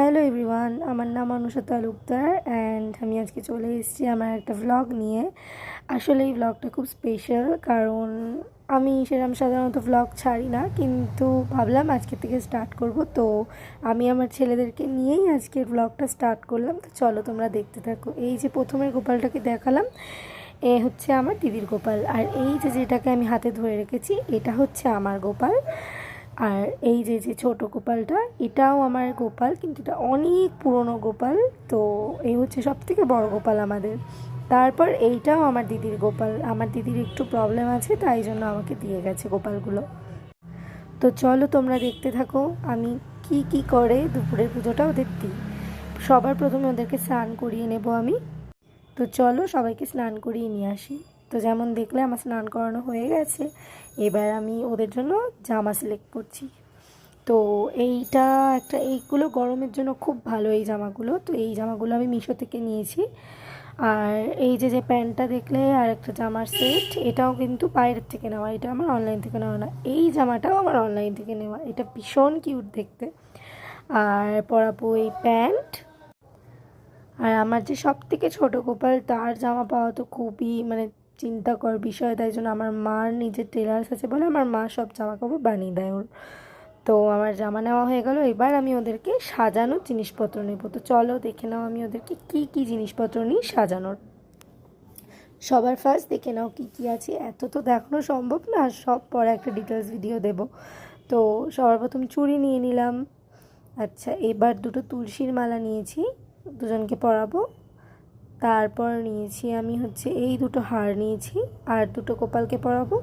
Hello everyone, আমার নাম Anusha Talukdar and আমি আজকে চলে এসেছি আমার একটা ভ্লগ নিয়ে। আসলে এই ভ্লগটা খুব স্পেশাল, কারণ আমি সেরকম সাধারণত ভ্লগ ছাড়ি না, কিন্তু ভাবলাম আজকে থেকে স্টার্ট করব। তো আমি আমার ছেলেদেরকে নিয়েই আজকের ভ্লগটা স্টার্ট করলাম। তো চলো তোমরা দেখতে থাকো। এই যে প্রথমের গোপালটাকে দেখালাম, এ হচ্ছে আমার দিদির গোপাল, আর এই যে যেটাকে আমি হাতে ধরে রেখেছি এটা হচ্ছে আমার গোপাল। আর এই যে যে ছোটো গোপালটা, এটাও আমার গোপাল, কিন্তু এটা অনেক পুরনো গোপাল। তো এই হচ্ছে সব থেকে বড়ো গোপাল আমাদের। তারপর এইটাও আমার দিদির গোপাল। আমার দিদির একটু প্রবলেম আছে, তাই জন্য আমাকে দিয়ে গেছে গোপালগুলো। তো চলো তোমরা দেখতে থাকো আমি কি কি করে দুপুরের পুজোটা ওদের দিই। সবার প্রথমে ওদেরকে স্নান করিয়ে নেব আমি। তো চলো সবাইকে স্নান করিয়ে নিয়ে আসি। তো যেমন দেখলে আমার স্নান করানো হয়ে গেছে, এবার আমি ওদের জন্য জামা সিলেক্ট করছি। তো এইগুলো গরমের জন্য খুব ভালো এই জামাগুলো। তো এই জামাগুলো আমি মিশো থেকে নিয়েছি। আর এই যে যে প্যান্টটা দেখলে আর একটা জামার সেট, এটাও কিন্তু বাইরের থেকে নেওয়া, এটা আমার অনলাইন থেকে নেওয়া না। এই জামাটাও আমার অনলাইন থেকে নেওয়া, এটা ভীষণ কিউট দেখতে। আর পরাবো এই প্যান্ট। আর আমার যে সব থেকে ছোটো গোপাল, তার জামা পাওয়া তো খুবই চিন্তাকর বিষয়। তাই জন্য আমার মার নিজের টেলার্স আছে বলে আমার মা সব জামা কাপড় বানিয়ে দেয় ওর। তো আমার জামা নেওয়া হয়ে গেল, এবার আমি ওদেরকে সাজানোর জিনিসপত্র নেব। তো চলো দেখে নাও আমি ওদেরকে কী কী জিনিসপত্র নিই সাজানোর। সবার ফার্স্ট দেখে নাও কী কী আছে, এত তো দেখানো সম্ভব না, সব পরে একটা ডিটেলস ভিডিও দেব। তো সবার প্রথম চুড়ি নিয়ে নিলাম। আচ্ছা, এবার দুটো তুলসীর মালা নিয়েছি, দুজনকে পরাবো। তারপর নিয়েছি আমি এই দুটো হার নিয়েছি, আর দুটো গোপালকে পরাবো।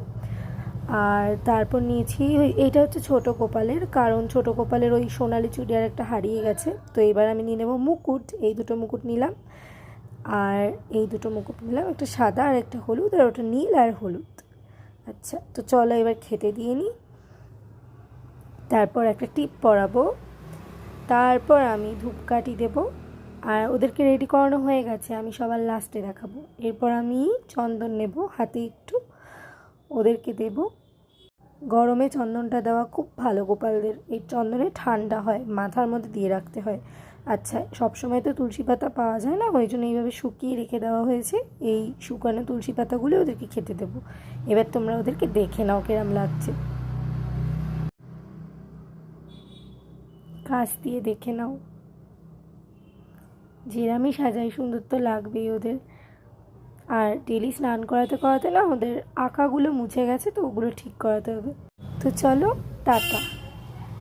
আর তারপর নিয়েছি এইটা হচ্ছে ছোটো গোপালের, কারণ ছোটো গোপালের ওই সোনালি চুড়ি আর একটা হারিয়ে গেছে। তো এবার আমি নিয়ে নেবো মুকুট, এই দুটো মুকুট নিলাম। আর এই দুটো মুকুট নিলাম, একটা সাদা আর একটা হলুদ, আর ওটা নীল আর হলুদ। আচ্ছা, তো চলো এবার খেতে দিয়ে নিই। তারপর একটা টিপ পরাবো। তারপর আমি ধূপকাঠি দেবো। আর ওদেরকে রেডি করানো হয়ে গেছে, আমি সবার লাস্টে দেখাবো। এরপর আমি চন্দন নেব হাতে একটু, ওদেরকে দেব। গরমে চন্দনটা দেওয়া খুব ভালো গোপালদের, এই চন্দনে ঠান্ডা হয়, মাথার মধ্যে দিয়ে রাখতে হয়। আচ্ছা, সবসময় তো তুলসী পাতা পাওয়া যায় না, ওই জন্য এইভাবে শুকিয়ে রেখে দেওয়া হয়েছে। এই শুকানো তুলসী পাতাগুলো ওদেরকে খেতে দেবো। এবার তোমরা ওদেরকে দেখে নাও কেরম লাগছে, কাছ দিয়ে দেখে নাও। যেরামই সাজাই সুন্দর তো লাগবেই ওদের। আর ডেলি স্নান করাতে করাতে না ওদের আঁকাগুলো মুছে গেছে, তো ওগুলো ঠিক করাতে হবে। তো চলো, টাটা।